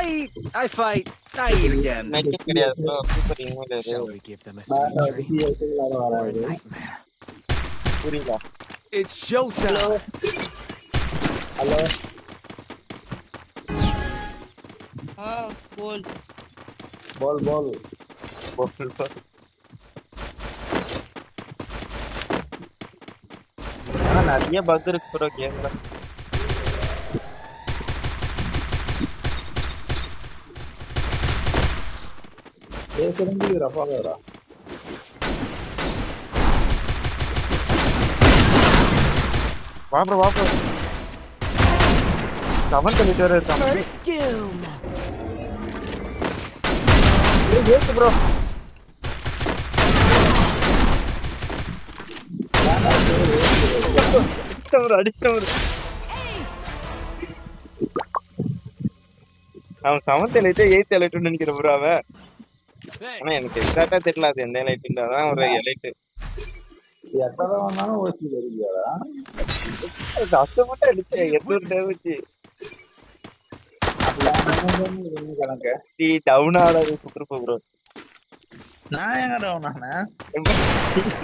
I fight. I eat again. மெடிக்கெட் கிடையாது bro super inhaler Shall we give them a sleep dream or a nightmare? புரியல It's showtime. Hello बोल बोल बोल ஆனா நிறைய பக் இருக்கு ப்ரோ கேம்ல பேசுறேன் ரஃபா வேறா வா ப்ரோ செவன் லிட்டர் இருக்கான் First doom. ஏத்து ப்ரோ அடிச்சவர் அவன் செவன்த் எலைட்டு எயித் எலைட்டுன்னு நினைக்கிற ப்ரோ அவன் ஆனா எனக்கு எக்ஸாக்டா தெரியல அது எந்த எலைட்டுன்னு அதான் ஒரு எலைட்டு எத்தனை வந்தாலும் ஓசி வருகிறாரா அத்தை மட்டும் அடிச்சேன் 800 டேமேஜ் கணக்கு நீ டவுன் ஆடாது சுற்றுப்போ ப்ரோ நான் எங்க டவுன் ஆனேன்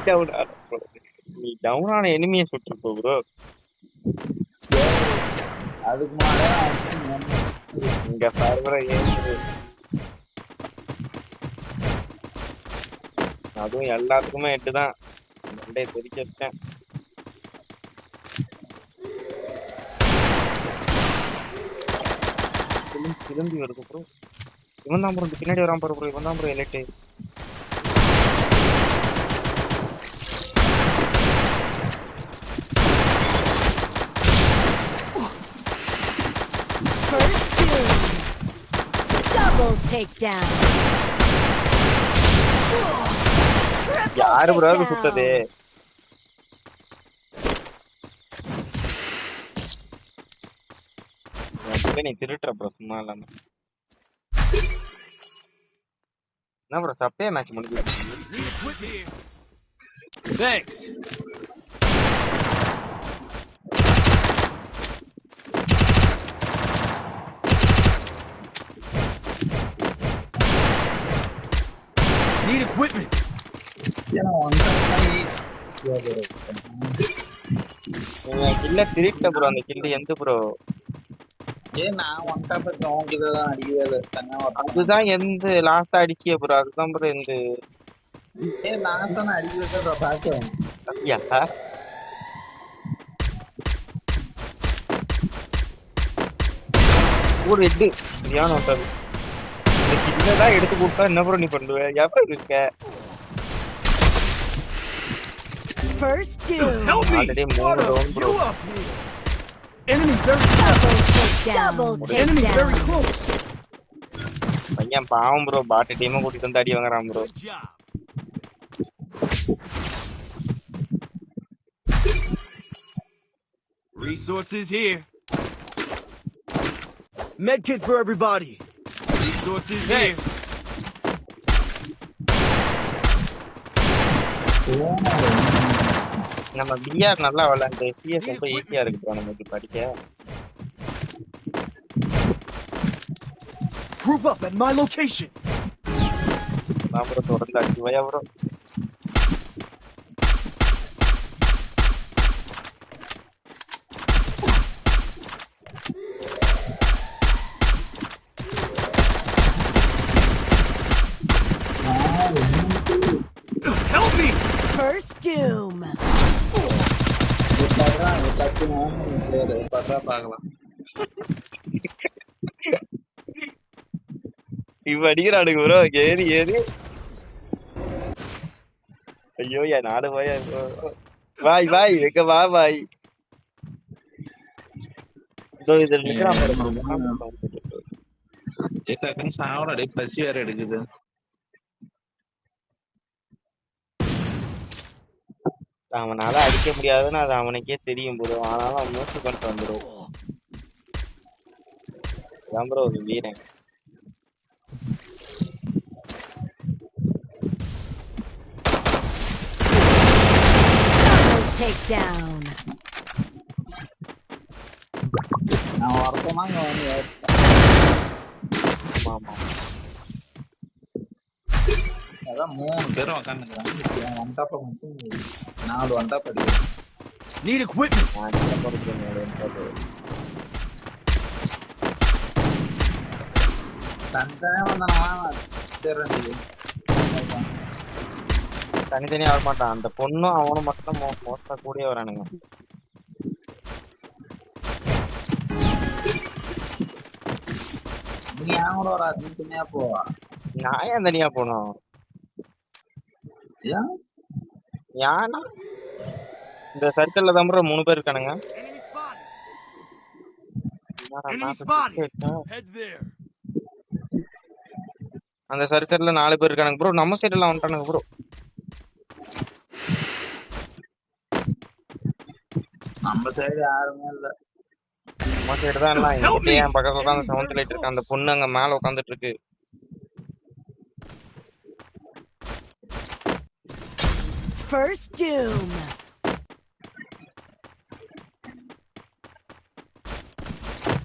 டவுன் ஆட நீ டவுன் ஆன எனிமியை சுற்றுப்போ ப்ரோ அதுக்கு மேலே இங்க பாருங்க அதுவும் எல்லாத்துக்குமே 8 தான் மண்டே தெரிச்சு வச்சிட்டேன் திரும்பி வருது ப்ரோ இவன் தான் ப்ரோ பின்னாடி வராம பாரு ப்ரோ இவன் தான் bro elite First doom. Double takedown. Triple யாரு ப்ரோ அது takedown. சுட்டது நீ திருட்டுற ப்ரோ சும்மா இல்லாம என்ன ப்ரோ சப்பே மேட்ச் முடிஞ்சு Thanks. Need equipment. கில்ல திருட்ட ப்ரோ அந்த கில்லு எந்த ப்ரோ நான் ஒன் டாப் உங்ககிட்ட தான் அடிக்கவே இல்லை தனியா அதுதான் எந்த லாஸ்டா அடிச்சிய ப்ரோ அதுதான் ப்ரோ எந்த லாஸ்டான அடிக்கவே பார்த்தேன் அப்படியா ஒரு எட்டு சரியான ஓட்டாது இந்த கில்லதான் எடுத்து கொடுத்தா என்ன ப்ரோ நீ பண்ணுவ எப்ப இருக்க First doom. Help me. Already Auto, 3 round bro you up here. Enemy very Double takedown. Double Enemy very takedown. close. பையன் பாவம் ப்ரோ பாட்டு டீமை கூட்டிட்டு வந்து அடி வாங்குறான் bro Good job. Resources here. Medkit for everybody. Resources here. நம்ம PR நல்லா விளையாண்டு சிஎஸ் ரொம்ப ஈஸியா இருக்கு ப்ரோ நமக்கு படிக்க Group up at my location. நான் ப்ரோ தொடர்ந்து அடிச்சு வயா bro Help me. First doom. பார்க்கலாம் இவ அடிக்கிறானுங்க ப்ரோ ஏறி ஏறி ஐயோ என் நாடு போய் வாய் வாய் எங்க வா வாய் இதோ இதில் நிக்கிறான் டக்குன்னு சாவடா பசி வேற எடுக்குது அவனால அடிக்க முடியாதுன்னு அது அவனுக்கே தெரியும் ப்ரோ ஆனாலும் அவன் மூச்சு பண்ணிட்டு வந்துடும் அதான் ப்ரோ ஒரு வீரன் Double takedown. நான் வரப்போனா இங்க வந்து ஆமா ஆமா. அதான் 3 பேரும் உட்காந்துக்கிறாங்க. ஒன் டாப்பை மட்டும் 4 ஒன் டாப் அடிக்கிறேன். Need equipment. நான் இதுல போறது. தனித்தனே வந்தானா தெரிஞ்சு தனித்தனியா வர மாட்டான். அந்த பொண்ணும் அவனும் மட்டும் மோஸ்டா கூடிய வரானுங்க. நீ ஏன் கூட ஒரு தனியா போவா? நான் ஏன் தனியா போனோம்? ஏன் ஏன்னா இந்த சர்க்கிள்ல தான் bro 3 பேர் இருக்கானுங்க. Enemy spotted. என்னடா Enemy நான் spotted. வச்சா? Head there. அந்த சர்க்கிள்ல 4 பேர் இருக்கானுங்க ப்ரோ. நம்ம சைடு எல்லாம் வந்துட்டானுங்க ப்ரோ. நம்ம சைடு யாருமே இல்ல. நம்ம சைடு தான் எல்லாம். இங்கிட்ட என் பக்கத்துல உட்காந்து சவுண்ட் லைட் இருக்கு. அந்த பொண்ணு அங்க மேல உட்காந்துட்டு இருக்கு. First Doom.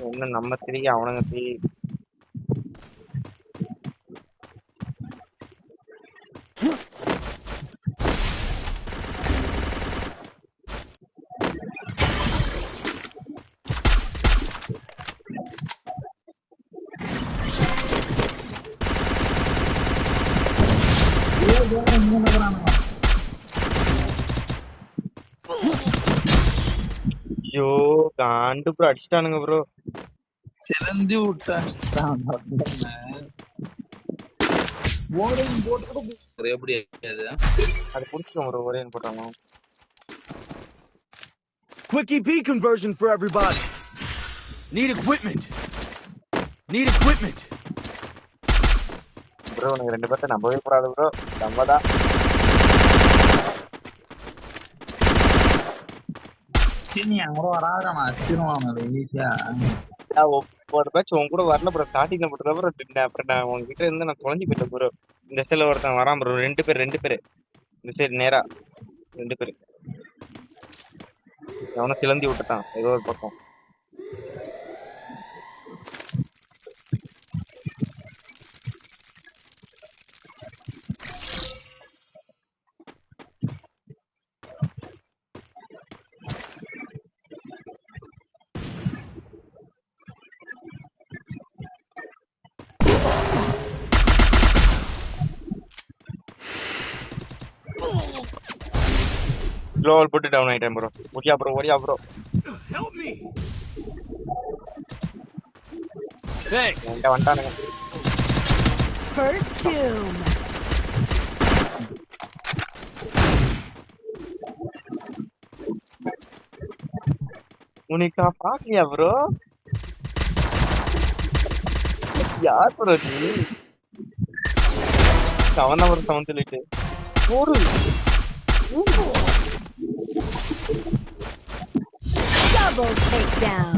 ஒண்ணு நம்ம திரி அவனுங்க திரி. ஐயோ காண்டு ப்ரோ அடிச்சிட்டானுங்க ப்ரோ. சிலந்தி விட்டான் எப்படி அது அது புடிச்சிடும் ப்ரோ. ஒரே போட்டாங்க. Quick EP conversion for everybody. Need equipment. Need equipment. Bro உனக்கு 2 பேர்த்த நம்பவே கூடாது ப்ரோ. நம்பதான். நீ அங்க வராத நான் அடிச்சிருவான் ஈஸியா. ஒவ்வொரு பேட்ச் உன் கூட வரல ப்ரோ. ஸ்டார்டிங்ல போட்டுதான் ப்ரோ. அப்புறம் நான் உங்ககிட்ட இருந்து நான் தொலைஞ்சு போயிட்டேன் ப்ரோ. இந்த சைடுல ஒருத்தன் வரான் ப்ரோ. 2 பேர் இந்த சைடு நேரா 2 பேர். அவனை சிலந்தி விட்டுட்டான் ஏதோ ஒரு பக்கம். Global put it down item bro. Odia bro. Help me. Thanks. என்கிட்ட வந்துட்டானுங்க. First Doom. உனிக்கா பாக்கலையா ப்ரோ? யார் ப்ரோ நீ? அவன் ஒரு சவுண்ட் சொல்லிட்டு ஒரு Double takedown.